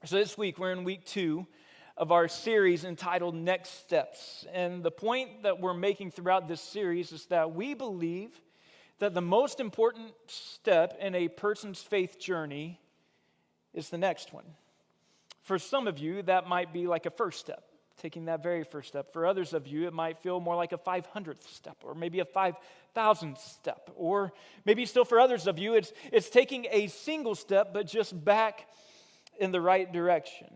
So this week, we're in week 2 of our series entitled Next Steps. And the point that we're making throughout this series is that we believe that the most important step in a person's faith journey is the next one. For some of you, that might be like a first step, taking that very first step. For others of you, it might feel more like a 500th step, or maybe a 5,000th step. Or maybe still for others of you, it's taking a single step, but just back in the right direction.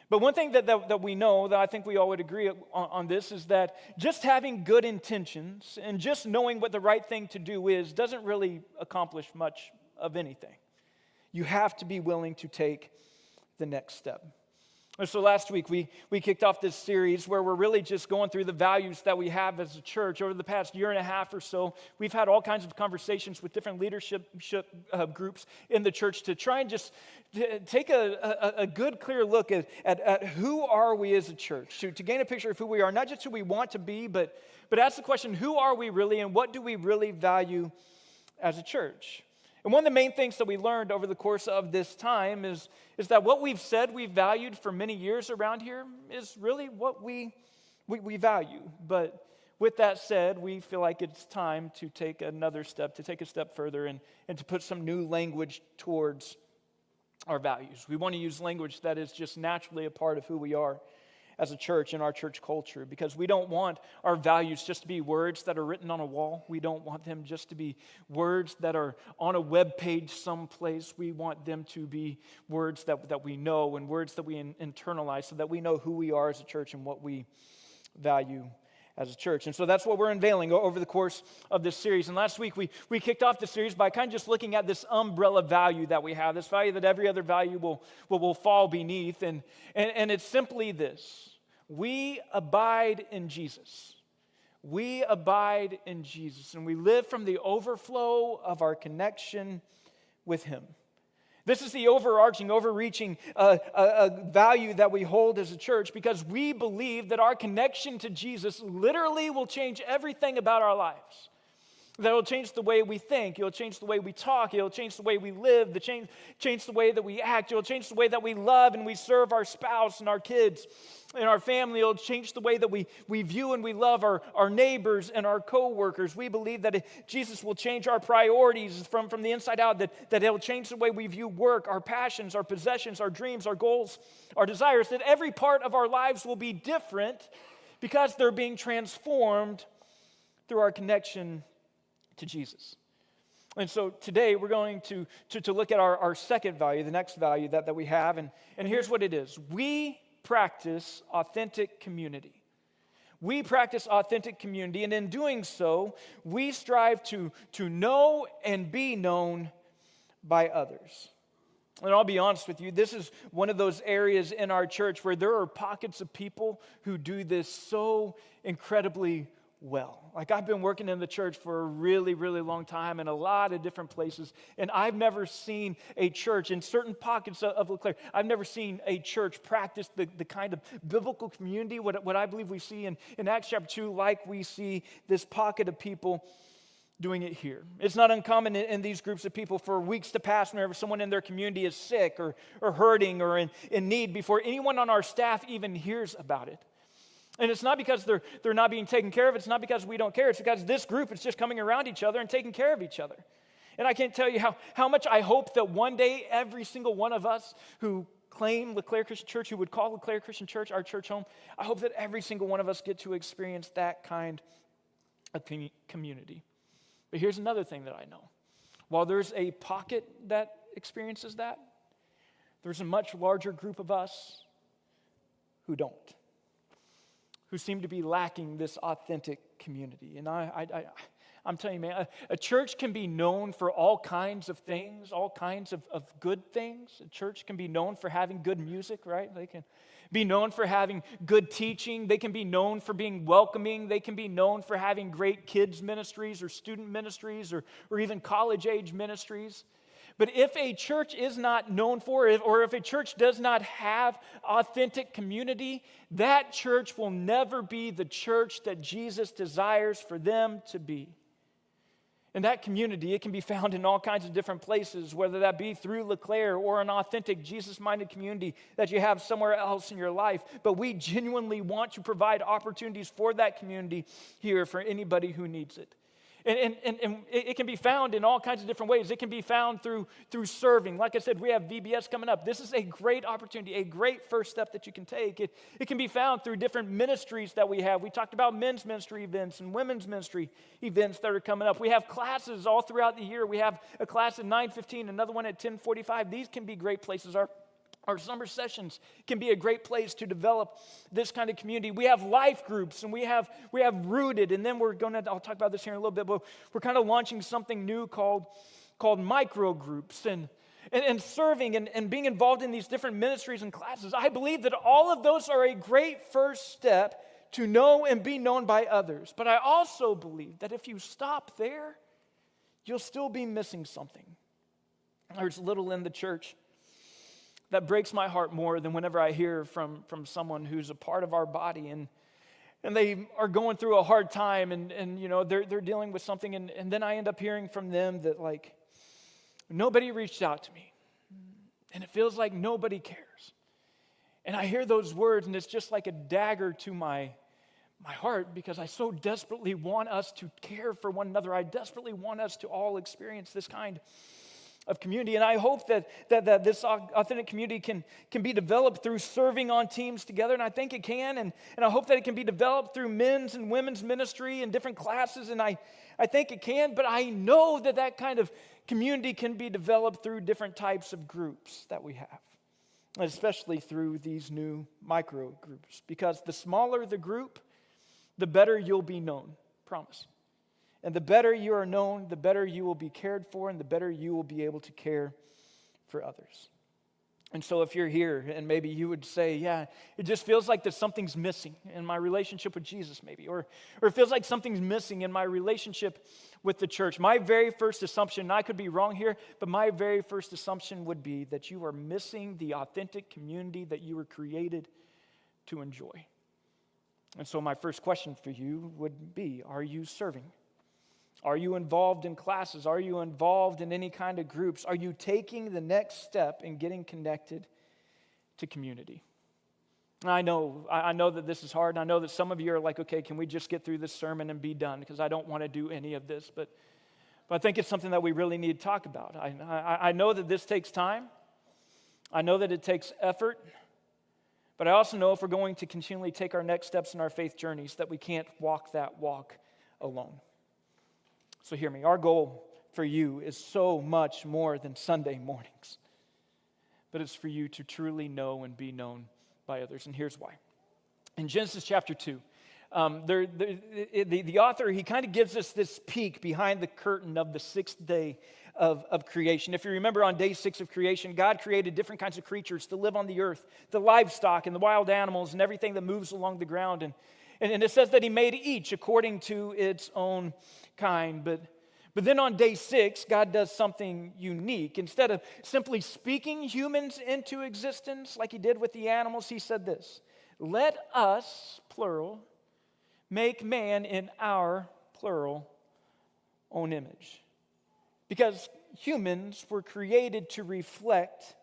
But one thing that we know, that I think we all would agree on this, is that just having good intentions and just knowing what the right thing to do is doesn't really accomplish much of anything. You have to be willing to take the next step. And so last week, we kicked off this series where we're really just going through the values that we have as a church. Over the past year and a half or so, we've had all kinds of conversations with different leadership groups in the church to try and just take a good, clear look at who are we as a church, to gain a picture of who we are, not just who we want to be, but ask the question, who are we really, and what do we really value as a church? And one of the main things that we learned over the course of this time is that what we've said we've valued for many years around here is really what we value. But with that said, we feel like it's time to take another step, to take a step further and to put some new language towards our values. We want to use language that is just naturally a part of who we are as a church in our church culture, because we don't want our values just to be words that are written on a wall. We don't want them just to be words that are on a web page someplace. We want them to be words that we know and words that we internalize so that we know who we are as a church and what we value as a church. And so that's what we're unveiling over the course of this series. And last week, we kicked off the series by kind of just looking at this umbrella value that we have, this value that every other value will fall beneath. And it's simply this: we abide in Jesus. We abide in Jesus, and we live from the overflow of our connection with Him. This is the overreaching value that we hold as a church, because we believe that our connection to Jesus literally will change everything about our lives. That it'll change the way we think, it'll change the way we talk, it'll change the way we live, change the way that we act, it'll change the way that we love and we serve our spouse and our kids and our family. It'll change the way that we view and we love our neighbors and our co-workers. We believe that Jesus will change our priorities from the inside out, that it'll change the way we view work, our passions, our possessions, our dreams, our goals, our desires, that every part of our lives will be different because they're being transformed through our connection to Jesus. And so today we're going to look at our second value, the next value that we have, and here's what it is. We practice authentic community. We practice authentic community, and in doing so, we strive to know and be known by others. And I'll be honest with you, this is one of those areas in our church where there are pockets of people who do this so incredibly well. Like, I've been working in the church for a really, really long time in a lot of different places, and I've never seen a church in certain pockets of LeClaire. I've never seen a church practice the kind of biblical community, what I believe we see in Acts chapter 2, like we see this pocket of people doing it here. It's not uncommon in these groups of people for weeks to pass whenever someone in their community is sick or hurting or in need before anyone on our staff even hears about it. And it's not because they're not being taken care of. It's not because we don't care. It's because this group is just coming around each other and taking care of each other. And I can't tell you how much I hope that one day every single one of us who claim LeClaire Christian Church, who would call LeClaire Christian Church our church home, I hope that every single one of us get to experience that kind of community. But here's another thing that I know. While there's a pocket that experiences that, there's a much larger group of us who don't, who seem to be lacking this authentic community. And I'm telling you, man, a church can be known for all kinds of things, all kinds of good things. A church can be known for having good music, right? They can be known for having good teaching. They can be known for being welcoming. They can be known for having great kids ministries or student ministries or even college-age ministries. But if a church is not known for it, or if a church does not have authentic community, that church will never be the church that Jesus desires for them to be. And that community, it can be found in all kinds of different places, whether that be through LeClaire or an authentic Jesus-minded community that you have somewhere else in your life. But we genuinely want to provide opportunities for that community here for anybody who needs it. And it can be found in all kinds of different ways. It can be found through serving. Like I said, we have VBS coming up. This is a great opportunity, a great first step that you can take. It can be found through different ministries that we have. We talked about men's ministry events and women's ministry events that are coming up. We have classes all throughout the year. We have a class at 9:15, another one at 10:45. These can be great places. Our summer sessions can be a great place to develop this kind of community. We have life groups, and we have Rooted, and then I'll talk about this here in a little bit, but we're kind of launching something new called micro groups, and serving and being involved in these different ministries and classes. I believe that all of those are a great first step to know and be known by others. But I also believe that if you stop there, you'll still be missing something. There's little in the church that breaks my heart more than whenever I hear from someone who's a part of our body and they are going through a hard time and you know they're dealing with something and then I end up hearing from them that like nobody reached out to me and it feels like nobody cares. And I hear those words and it's just like a dagger to my heart because I so desperately want us to care for one another. I desperately want us to all experience this kind of community. And I hope that this authentic community can be developed through serving on teams together, and I think it can, and I hope that it can be developed through men's and women's ministry and different classes, and I think it can, but I know that kind of community can be developed through different types of groups that we have, especially through these new micro groups, because the smaller the group, the better you'll be known, promise. And the better you are known, the better you will be cared for, and the better you will be able to care for others. And so if you're here, and maybe you would say, yeah, it just feels like that something's missing in my relationship with Jesus maybe, or it feels like something's missing in my relationship with the church. My very first assumption, and I could be wrong here, but my very first assumption would be that you are missing the authentic community that you were created to enjoy. And so my first question for you would be, are you serving? Are you involved in classes? Are you involved in any kind of groups? Are you taking the next step in getting connected to community? I know that this is hard, and I know that some of you are like, okay, can we just get through this sermon and be done? Because I don't want to do any of this, but I think it's something that we really need to talk about. I know that this takes time. I know that it takes effort. But I also know if we're going to continually take our next steps in our faith journeys, that we can't walk that walk alone. So hear me, our goal for you is so much more than Sunday mornings, but it's for you to truly know and be known by others, and here's why. In Genesis chapter 2, the author, he kind of gives us this peek behind the curtain of the sixth day of creation. If you remember, on day 6 of creation, God created different kinds of creatures to live on the earth, the livestock and the wild animals and everything that moves along the ground, and it says that he made each according to its own kind. But then on day 6, God does something unique. Instead of simply speaking humans into existence like he did with the animals, he said this: let us, plural, make man in our, plural, own image. Because humans were created to reflect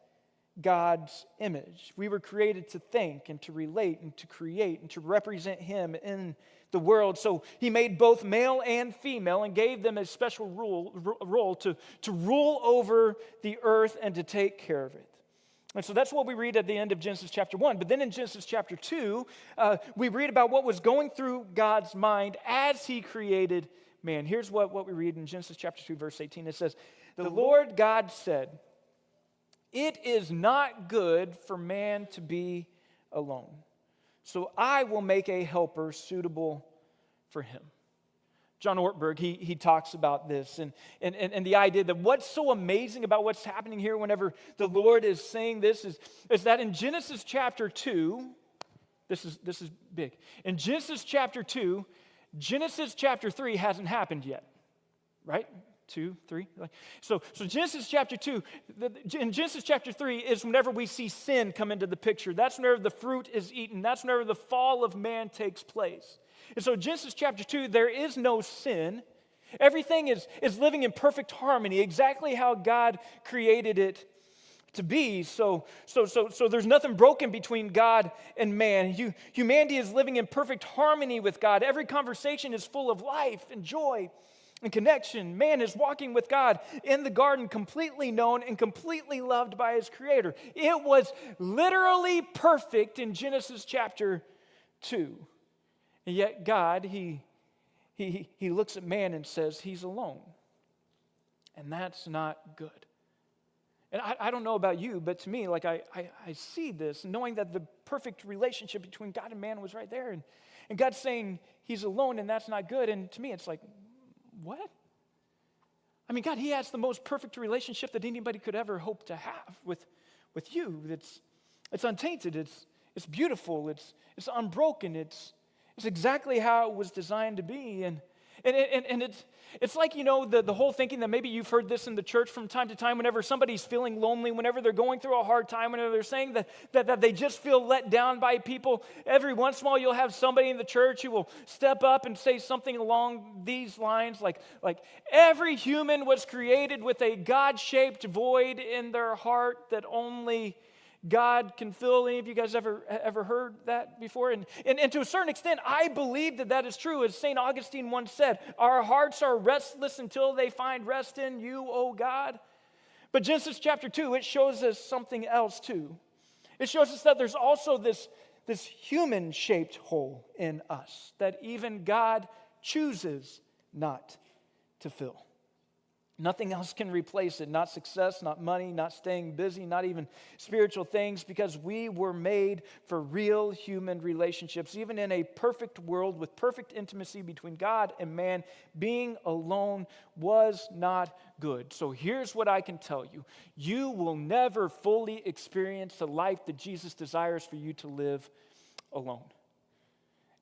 God's image. We were created to think and to relate and to create and to represent him in the world. So he made both male and female and gave them a special role to rule over the earth and to take care of it. And so that's what we read at the end of Genesis chapter 1. But then in Genesis chapter 2, we read about what was going through God's mind as he created man. Here's what we read in Genesis chapter 2, verse 18. It says, "The Lord God said, 'It is not good for man to be alone. So I will make a helper suitable for him.'" John Ortberg, he talks about this and the idea that what's so amazing about what's happening here whenever the Lord is saying this is that in Genesis chapter 2, this is big. In Genesis chapter 2, Genesis chapter 3 hasn't happened yet, right? 2, 3. So Genesis chapter 2, in Genesis chapter 3 is whenever we see sin come into the picture. That's whenever the fruit is eaten. That's whenever the fall of man takes place. And so Genesis chapter 2, there is no sin. Everything is living in perfect harmony, exactly how God created it to be. So there's nothing broken between God and man. Humanity is living in perfect harmony with God. Every conversation is full of life and joy and connection. Man is walking with God in the garden, completely known and completely loved by his Creator. It was literally perfect in Genesis chapter 2. And yet God, He looks at man and says he's alone. And that's not good. And I don't know about you, but to me, like I see this, knowing that the perfect relationship between God and man was right there. And God's saying he's alone and that's not good. And to me, it's like, what? I mean, God, he has the most perfect relationship that anybody could ever hope to have with you. It's untainted, it's beautiful, it's unbroken, it's exactly how it was designed to be. And it's like, the whole thinking that maybe you've heard this in the church from time to time, whenever somebody's feeling lonely, whenever they're going through a hard time, whenever they're saying that they just feel let down by people, every once in a while you'll have somebody in the church who will step up and say something along these lines, like every human was created with a God-shaped void in their heart that only God can fill. Any of you guys ever heard that before? And to a certain extent, I believe that is true. As St. Augustine once said, our hearts are restless until they find rest in you, O God. But Genesis chapter 2, it shows us something else too. It shows us that there's also this human-shaped hole in us that even God chooses not to fill. Nothing else can replace it. Not success, not money, not staying busy, not even spiritual things, because we were made for real human relationships. Even in a perfect world with perfect intimacy between God and man, being alone was not good. So here's what I can tell you. You will never fully experience the life that Jesus desires for you to live alone.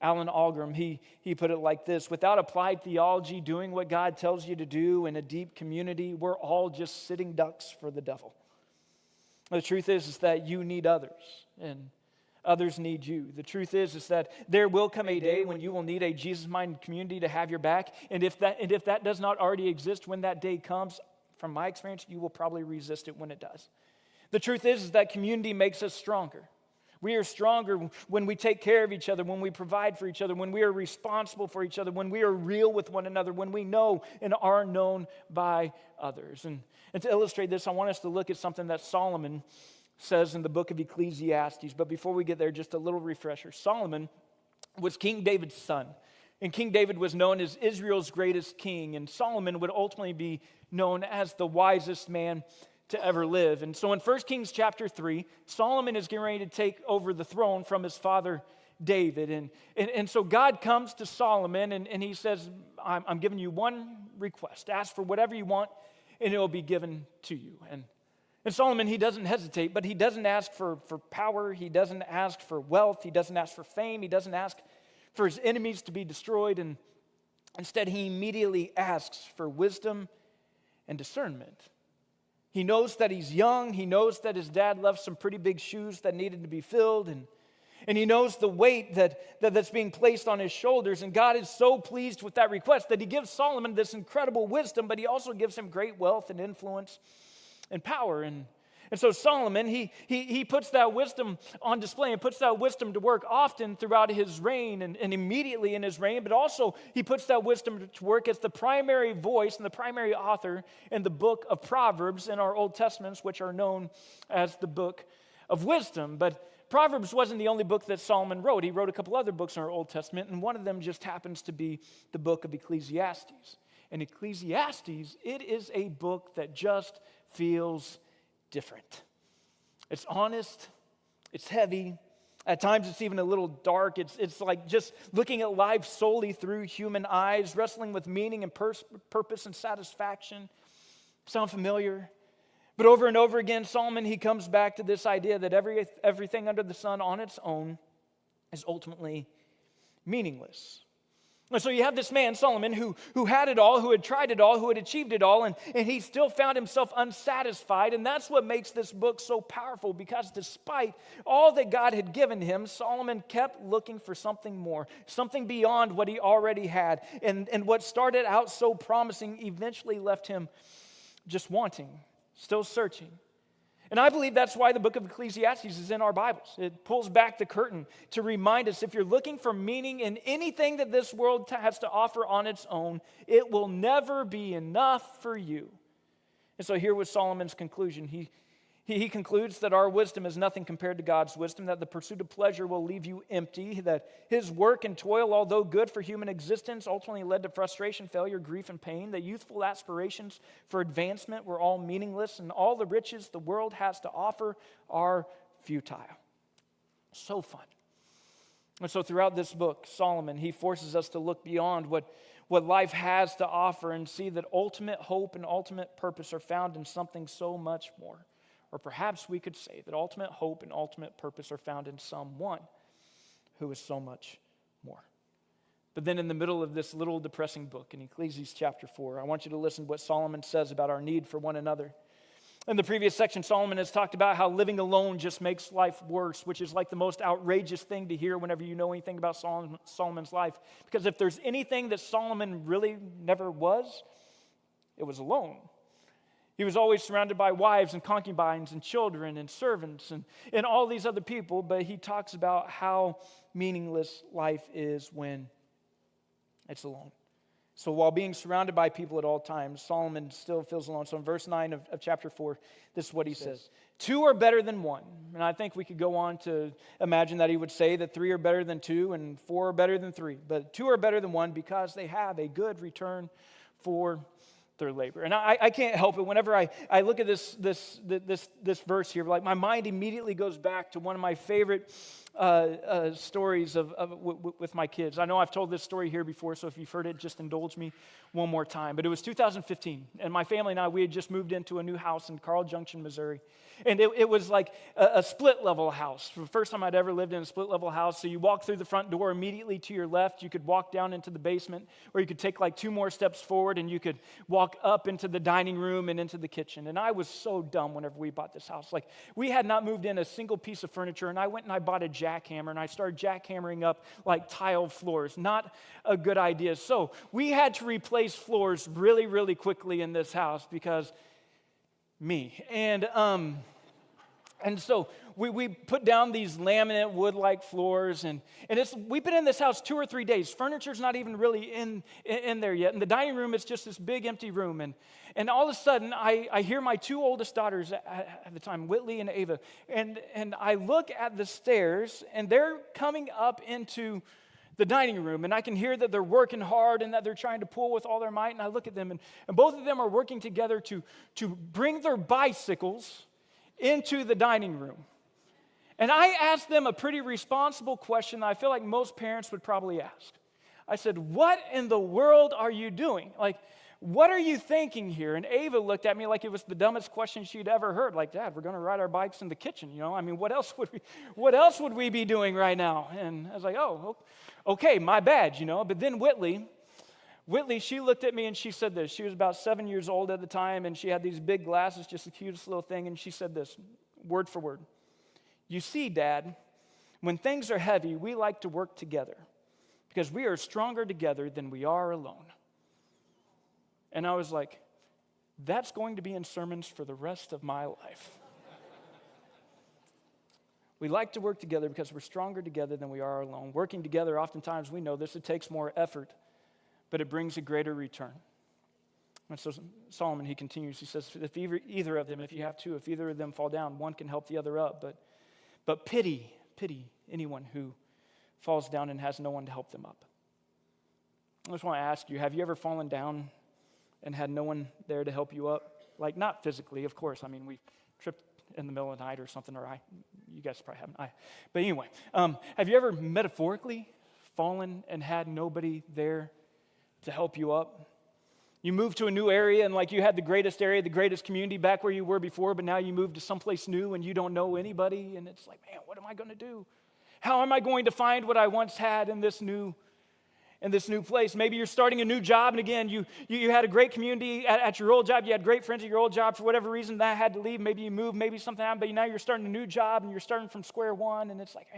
Alan Algram, he put it like this: without applied theology, doing what God tells you to do in a deep community, we're all just sitting ducks for the devil. The truth is that you need others, and others need you. The truth is that there will come a day when you will need a Jesus-minded community to have your back, and if that does not already exist when that day comes, from my experience, you will probably resist it when it does. The truth is that community makes us stronger. We are stronger when we take care of each other, when we provide for each other, when we are responsible for each other, when we are real with one another, when we know and are known by others. And to illustrate this, I want us to look at something that Solomon says in the book of Ecclesiastes. But before we get there, just a little refresher. Solomon was King David's son. And King David was known as Israel's greatest king. And Solomon would ultimately be known as the wisest man to ever live. And so in 1 Kings chapter 3, Solomon is getting ready to take over the throne from his father David. And so God comes to Solomon and he says, I'm giving you one request. Ask for whatever you want and it will be given to you. And Solomon, he doesn't hesitate, but he doesn't ask for power. He doesn't ask for wealth. He doesn't ask for fame. He doesn't ask for his enemies to be destroyed. And instead, he immediately asks for wisdom and discernment. He knows that he's young. He knows that his dad left some pretty big shoes that needed to be filled. And he knows the weight that's being placed on his shoulders. And God is so pleased with that request that he gives Solomon this incredible wisdom, but he also gives him great wealth and influence and power. And so Solomon, he puts that wisdom on display and puts that wisdom to work often throughout his reign and immediately in his reign, but also he puts that wisdom to work as the primary voice and the primary author in the book of Proverbs in our Old Testaments, which are known as the book of wisdom. But Proverbs wasn't the only book that Solomon wrote. He wrote a couple other books in our Old Testament, and one of them just happens to be the book of Ecclesiastes. And Ecclesiastes, it is a book that just feels different. It's honest, it's heavy, at times it's even a little dark. It's like just looking at life solely through human eyes, wrestling with meaning and purpose and satisfaction. Sound familiar? But over and over again, Solomon, he comes back to this idea that everything under the sun on its own is ultimately meaningless. And so you have this man, Solomon, who had it all, who had tried it all, who had achieved it all, and he still found himself unsatisfied. And that's what makes this book so powerful, because despite all that God had given him, Solomon kept looking for something more, something beyond what he already had. And what started out so promising eventually left him just wanting, still searching. And I believe that's why the book of Ecclesiastes is in our Bibles. It pulls back the curtain to remind us, if you're looking for meaning in anything that this world has to offer on its own, it will never be enough for you. And so here was Solomon's conclusion. He concludes that our wisdom is nothing compared to God's wisdom, that the pursuit of pleasure will leave you empty, that his work and toil, although good for human existence, ultimately led to frustration, failure, grief, and pain, that youthful aspirations for advancement were all meaningless, and all the riches the world has to offer are futile. So fun. And so throughout this book, Solomon, he forces us to look beyond what life has to offer and see that ultimate hope and ultimate purpose are found in something so much more. Or perhaps we could say that ultimate hope and ultimate purpose are found in someone who is so much more. But then in the middle of this little depressing book, in Ecclesiastes chapter 4, I want you to listen to what Solomon says about our need for one another. In the previous section, Solomon has talked about how living alone just makes life worse, which is like the most outrageous thing to hear whenever you know anything about Solomon's life. Because if there's anything that Solomon really never was, it was alone. He was always surrounded by wives and concubines and children and servants and all these other people, but he talks about how meaningless life is when it's alone. So while being surrounded by people at all times, Solomon still feels alone. So in verse 9 of chapter 4, this is what he says. 2 are better than 1. And I think we could go on to imagine that he would say that 3 are better than 2 and 4 are better than 3. But 2 are better than 1 because they have a good return for their labor. And I can't help it. Whenever I look at this verse here, like my mind immediately goes back to one of my favorite stories with my kids. I know I've told this story here before, so if you've heard it, just indulge me one more time. But it was 2015, and my family and I, we had just moved into a new house in Carl Junction, Missouri. And it was like a split-level house. For the first time I'd ever lived in a split-level house. So you walk through the front door, immediately to your left, you could walk down into the basement, or you could take like 2 more steps forward, and you could walk up into the dining room and into the kitchen. And I was so dumb whenever we bought this house. Like, we had not moved in a single piece of furniture, and I went and I bought a jackhammer, and I started jackhammering up like tile floors. Not a good idea. So we had to replace floors really, really quickly in this house because me. And so we put down these laminate wood-like floors, and we've been in this house 2 or 3 days. Furniture's not even really in there yet. In the dining room, it's just this big empty room. And all of a sudden, I hear my 2 oldest daughters at the time, Whitley and Ava, and I look at the stairs, and they're coming up into the dining room, and I can hear that they're working hard and that they're trying to pull with all their might, and I look at them, and both of them are working together to bring their bicycles into the dining room. And I asked them a pretty responsible question that I feel like most parents would probably ask. I said, "What in the world are you doing? Like, what are you thinking here?" And Ava looked at me like it was the dumbest question she'd ever heard. Like, "Dad, we're going to ride our bikes in the kitchen, you know? I mean, what else would we be doing right now?" And I was like, "Oh, okay, my bad, you know." But then Whitley, she looked at me and she said this. She was about 7 years old at the time, and she had these big glasses, just the cutest little thing, and she said this, word for word. "You see, Dad, when things are heavy, we like to work together because we are stronger together than we are alone." And I was like, that's going to be in sermons for the rest of my life. We like to work together because we're stronger together than we are alone. Working together, oftentimes we know this, it takes more effort, but it brings a greater return. And so Solomon, he continues, he says, if either of them, if you have 2, if either of them fall down, one can help the other up. But pity anyone who falls down and has no one to help them up. I just want to ask you, have you ever fallen down and had no one there to help you up? Like, not physically, of course. I mean, we tripped in the middle of the night or something, or you guys probably haven't. But anyway, have you ever metaphorically fallen and had nobody there to help you up? You moved to a new area, and like you had the greatest area, the greatest community back where you were before, but now you moved to someplace new and you don't know anybody, and it's like, man, what am I going to do? How am I going to find what I once had in this new in this new place. Maybe you're starting a new job, and again, you had a great community at your old job. You had great friends at your old job. For whatever reason, that had to leave. Maybe you moved, maybe something happened, but now you're starting a new job, and you're starting from square one, and it's like,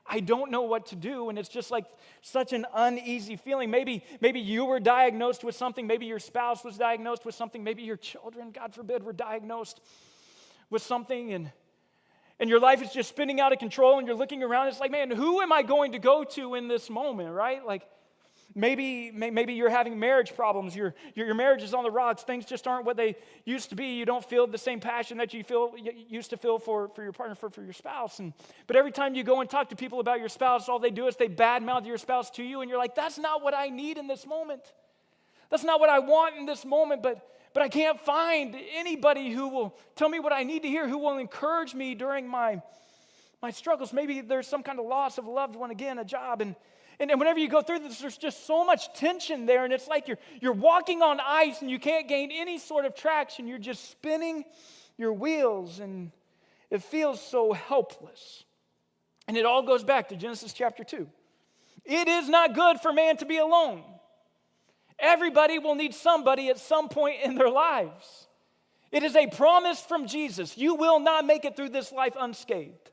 I don't know what to do, and it's just like such an uneasy feeling. Maybe you were diagnosed with something. Maybe your spouse was diagnosed with something. Maybe your children, God forbid, were diagnosed with something, and your life is just spinning out of control, and you're looking around. It's like, man, who am I going to go to in this moment, right? Like, maybe you're having marriage problems. Your marriage is on the rocks. Things just aren't what they used to be. You don't feel the same passion that you used to feel for your partner, for your spouse. But every time you go and talk to people about your spouse, all they do is they badmouth your spouse to you, and you're like, that's not what I need in this moment. That's not what I want in this moment, but I can't find anybody who will tell me what I need to hear, who will encourage me during my struggles. Maybe there's some kind of loss of a loved one, again, a job, and whenever you go through this, there's just so much tension there, and it's like you're walking on ice and you can't gain any sort of traction. You're just spinning your wheels, and it feels so helpless. And it all goes back to Genesis chapter 2. It is not good for man to be alone. Everybody will need somebody at some point in their lives. It is a promise from Jesus. You will not make it through this life unscathed.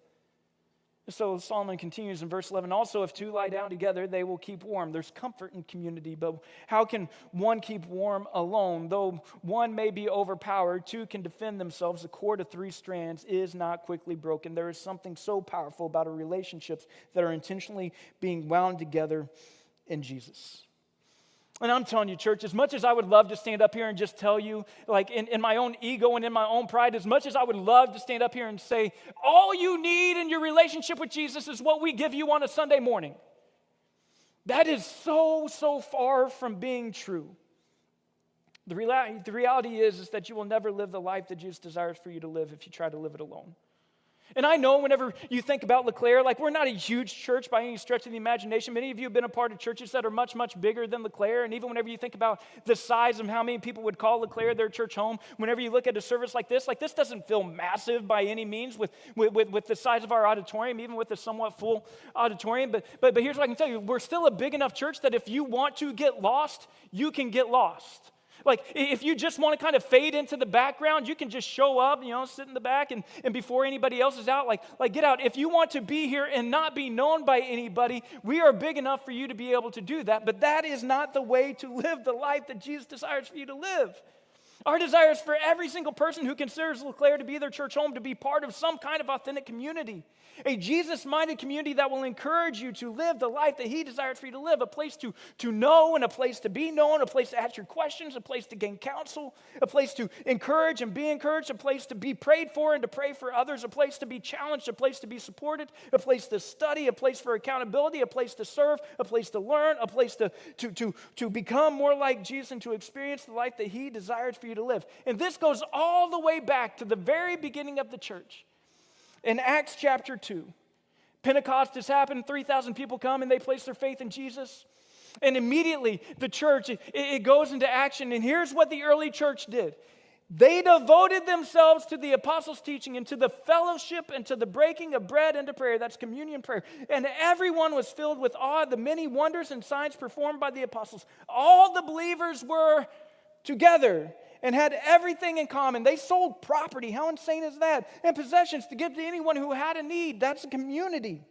So Solomon continues in verse 11, also if two lie down together, they will keep warm. There's comfort in community, but how can one keep warm alone? Though one may be overpowered, two can defend themselves. A cord of three strands is not quickly broken. There is something so powerful about our relationships that are intentionally being wound together in Jesus. And I'm telling you, church, as much as I would love to stand up here and just tell you, like in my own ego and in my own pride, as much as I would love to stand up here and say, all you need in your relationship with Jesus is what we give you on a Sunday morning. That is so far from being true. The reality is that you will never live the life that Jesus desires for you to live if you try to live it alone. And I know whenever you think about LeClaire, like we're not a huge church by any stretch of the imagination. Many of you have been a part of churches that are much bigger than LeClaire. And even whenever you think about the size of how many people would call LeClaire their church home, whenever you look at a service like this doesn't feel massive by any means with the size of our auditorium, even with a somewhat full auditorium. But here's what I can tell you. We're still a big enough church that if you want to get lost, you can get lost. Like, if you just want to kind of fade into the background, you can just show up, sit in the back, and before anybody else is out, like get out. If you want to be here and not be known by anybody, we are big enough for you to be able to do that. But that is not the way to live the life that Jesus desires for you to live. Our desire is for every single person who considers LeClaire to be their church home to be part of some kind of authentic community. A Jesus-minded community that will encourage you to live the life that He desires for you to live. A place to know and a place to be known, a place to ask your questions, a place to gain counsel, a place to encourage and be encouraged, a place to be prayed for and to pray for others, a place to be challenged, a place to be supported, a place to study, a place for accountability, a place to serve, a place to learn, a place to become more like Jesus and to experience the life that He desires for you to live. And this goes all the way back to the very beginning of the church. In Acts chapter 2, Pentecost has happened, 3,000 people come and they place their faith in Jesus. And immediately the church, it goes into action. And here's what the early church did. They devoted themselves to the apostles' teaching and to the fellowship and to the breaking of bread and to prayer. That's communion prayer. And everyone was filled with awe at the many wonders and signs performed by the apostles. All the believers were together and had everything in common. They sold property. How insane is that? And possessions to give to anyone who had a need. That's a community.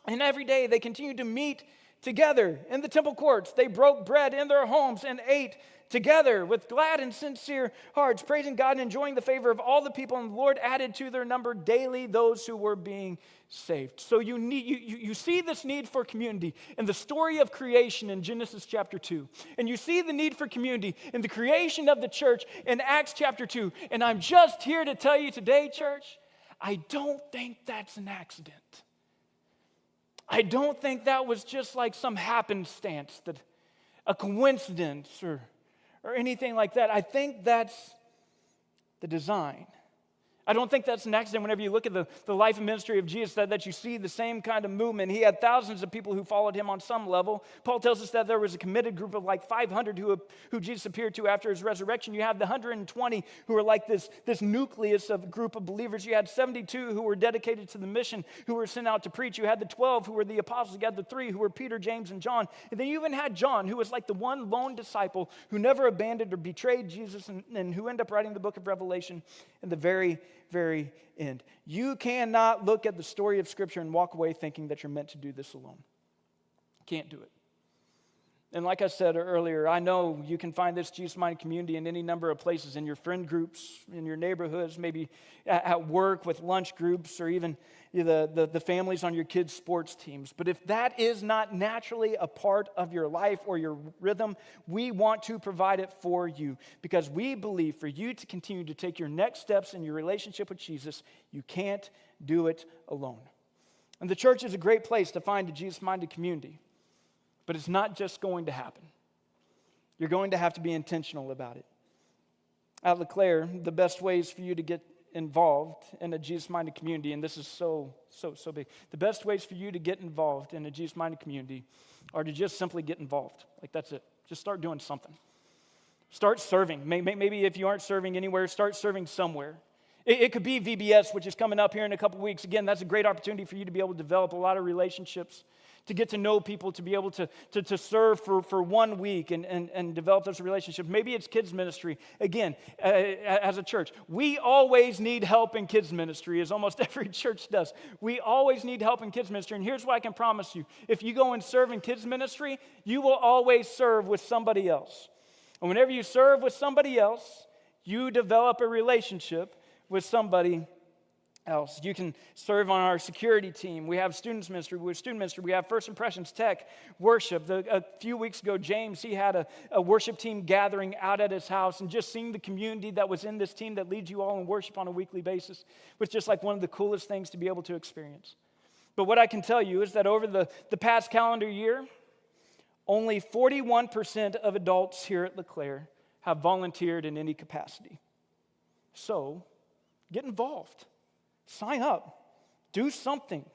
And every day they continued to meet together in the temple courts. They broke bread in their homes and ate together with glad and sincere hearts, praising God and enjoying the favor of all the people. And the Lord added to their number daily those who were being saved. So you see this need for community in the story of creation in Genesis chapter 2. And you see the need for community in the creation of the church in Acts chapter 2. And I'm just here to tell you today, church, I don't think that's an accident. I don't think that was just like some happenstance, that a coincidence or anything like that. I think that's the design. I don't think that's an accident whenever you look at the life and ministry of Jesus, that you see the same kind of movement. He had thousands of people who followed him on some level. Paul tells us that there was a committed group of like 500 who Jesus appeared to after his resurrection. You have the 120 who were like this nucleus of a group of believers. You had 72 who were dedicated to the mission, who were sent out to preach. You had the 12 who were the apostles. You had the 3 who were Peter, James, and John. And then you even had John, who was like the one lone disciple who never abandoned or betrayed Jesus and who ended up writing the book of Revelation in the very end. You cannot look at the story of Scripture and walk away thinking that you're meant to do this alone. Can't do it. And like I said earlier, I know you can find this Jesus-minded community in any number of places, in your friend groups, in your neighborhoods, maybe at work with lunch groups, or even the families on your kids' sports teams. But if that is not naturally a part of your life or your rhythm, we want to provide it for you, because we believe for you to continue to take your next steps in your relationship with Jesus, you can't do it alone. And the church is a great place to find a Jesus-minded community. But it's not just going to happen. You're going to have to be intentional about it. At LeClaire, the best ways for you to get involved in a Jesus-minded community, and this is so big, the best ways for you to get involved in a Jesus-minded community are to just simply get involved. Like, that's it. Just start doing something. Start serving. Maybe if you aren't serving anywhere, start serving somewhere. It could be VBS, which is coming up here in a couple weeks. Again, that's a great opportunity for you to be able to develop a lot of relationships, to get to know people, to be able to serve for 1 week and develop those relationships. Maybe it's kids ministry. Again, as a church, we always need help in kids ministry, as almost every church does. We always need help in kids ministry. And here's what I can promise you. If you go and serve in kids ministry, you will always serve with somebody else. And whenever you serve with somebody else, you develop a relationship with somebody else. You can serve on our security team. We have student ministry. We have First Impressions, tech, worship. A few weeks ago, James, he had a worship team gathering out at his house, and just seeing the community that was in this team that leads you all in worship on a weekly basis was just like one of the coolest things to be able to experience. But what I can tell you is that over the past calendar year, only 41% of adults here at LeClaire have volunteered in any capacity. So, get involved. Sign up. Do something.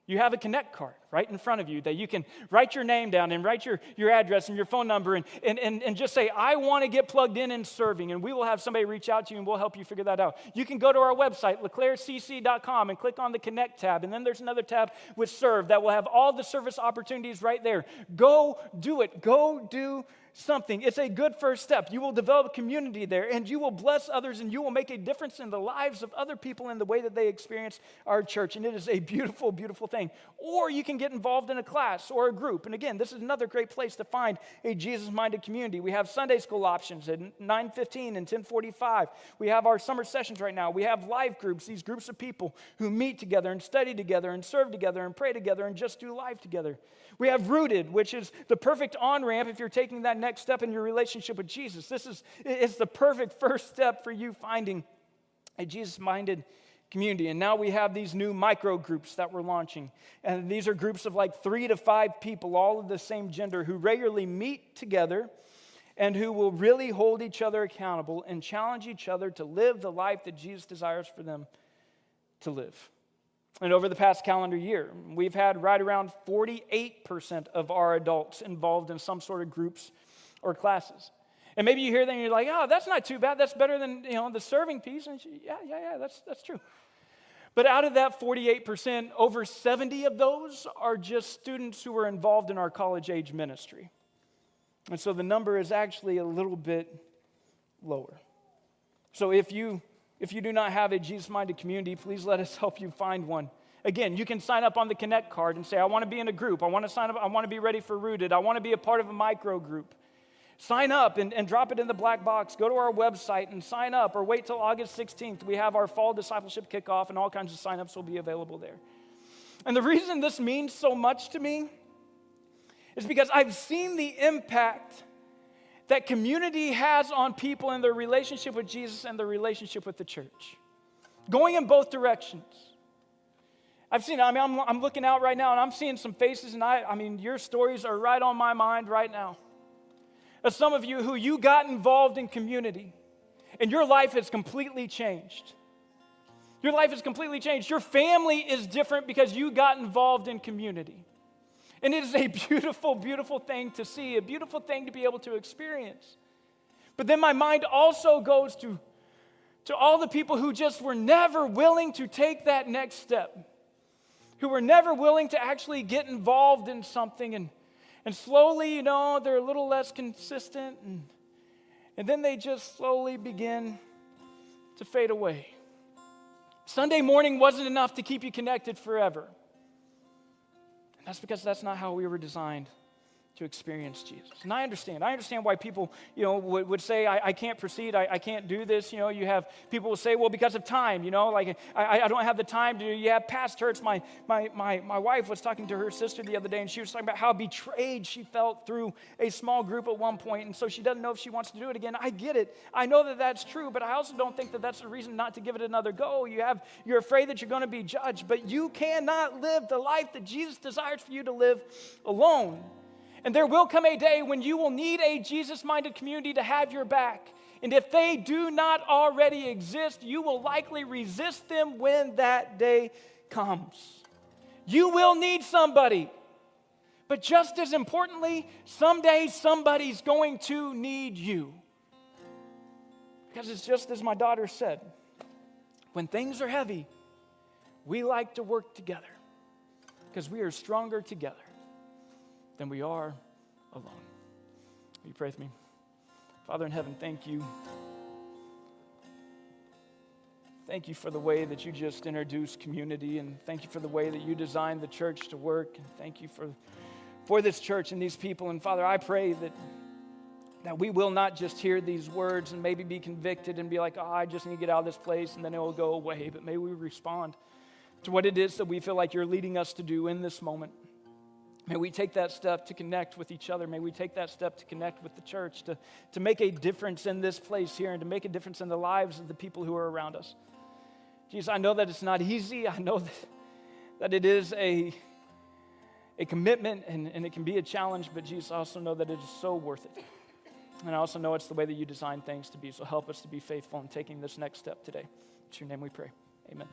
You have a Connect card right in front of you that you can write your name down and write your address and your phone number and just say, I want to get plugged in serving, and we will have somebody reach out to you and we'll help you figure that out. You can go to our website, leclairecc.com, and click on the Connect tab, and then there's another tab with Serve that will have all the service opportunities right there. Go do it. Go do something. It's a good first step. You will develop a community there, and you will bless others, and you will make a difference in the lives of other people in the way that they experience our church, and it is a beautiful, beautiful thing. Or you can get involved in a class or a group, and again, this is another great place to find a Jesus-minded community. We have Sunday school options at 9:15 and 10:45. We have our summer sessions right now. We have life groups, these groups of people who meet together and study together and serve together and pray together and just do life together. We have Rooted, which is the perfect on-ramp if you're taking that next step in your relationship with Jesus. It's the perfect first step for you finding a Jesus-minded community. And now we have these new micro groups that we're launching. And these are groups of like 3 to 5 people, all of the same gender, who regularly meet together and who will really hold each other accountable and challenge each other to live the life that Jesus desires for them to live. And over the past calendar year, we've had right around 48% of our adults involved in some sort of groups or classes. And maybe you hear that and you're like, oh, that's not too bad. That's better than, the serving piece. And yeah, that's true. But out of that 48%, over 70 of those are just students who are involved in our college-age ministry. And so the number is actually a little bit lower. So if you do not have a Jesus-minded community, please let us help you find one. Again, you can sign up on the Connect card and say, I want to be in a group. I want to sign up. I want to be ready for Rooted. I want to be a part of a micro group. Sign up and drop it in the black box. Go to our website and sign up, or wait till August 16th. We have our fall discipleship kickoff, and all kinds of sign-ups will be available there. And the reason this means so much to me is because I've seen the impact that community has on people in their relationship with Jesus and their relationship with the church, going in both directions. I'm looking out right now, and I'm seeing some faces, and your stories are right on my mind right now. As some of you who you got involved in community, and your life has completely changed. Your life is completely changed. Your family is different because you got involved in community. And it is a beautiful, beautiful thing to see, a beautiful thing to be able to experience. But then my mind also goes to all the people who just were never willing to take that next step, who were never willing to actually get involved in something. And slowly, they're a little less consistent. And then they just slowly begin to fade away. Sunday morning wasn't enough to keep you connected forever. And that's because that's not how we were designed to experience Jesus. And I understand why people, would say, I can't proceed, I can't do this. You have people will say, well, because of time, like I don't have the time to. You have past hurts. My wife was talking to her sister the other day, and she was talking about how betrayed she felt through a small group at one point, and so she doesn't know if she wants to do it again. I get it. I know that that's true, but I also don't think that that's a reason not to give it another go. You're afraid that you're going to be judged, but you cannot live the life that Jesus desires for you to live alone. And there will come a day when you will need a Jesus-minded community to have your back. And if they do not already exist, you will likely resist them when that day comes. You will need somebody. But just as importantly, someday somebody's going to need you. Because it's just as my daughter said, when things are heavy, we like to work together because we are stronger together than we are alone. Will you pray with me? Father in heaven, thank you. Thank you for the way that you just introduced community, and thank you for the way that you designed the church to work, and thank you for this church and these people. And Father, I pray that we will not just hear these words and maybe be convicted and be like, I just need to get out of this place, and then it will go away. But may we respond to what it is that we feel like you're leading us to do in this moment. May we take that step to connect with each other. May we take that step to connect with the church, to make a difference in this place here and to make a difference in the lives of the people who are around us. Jesus, I know that it's not easy. I know that it is a commitment and it can be a challenge, but Jesus, I also know that it is so worth it. And I also know it's the way that you design things to be. So help us to be faithful in taking this next step today. In your name we pray. Amen.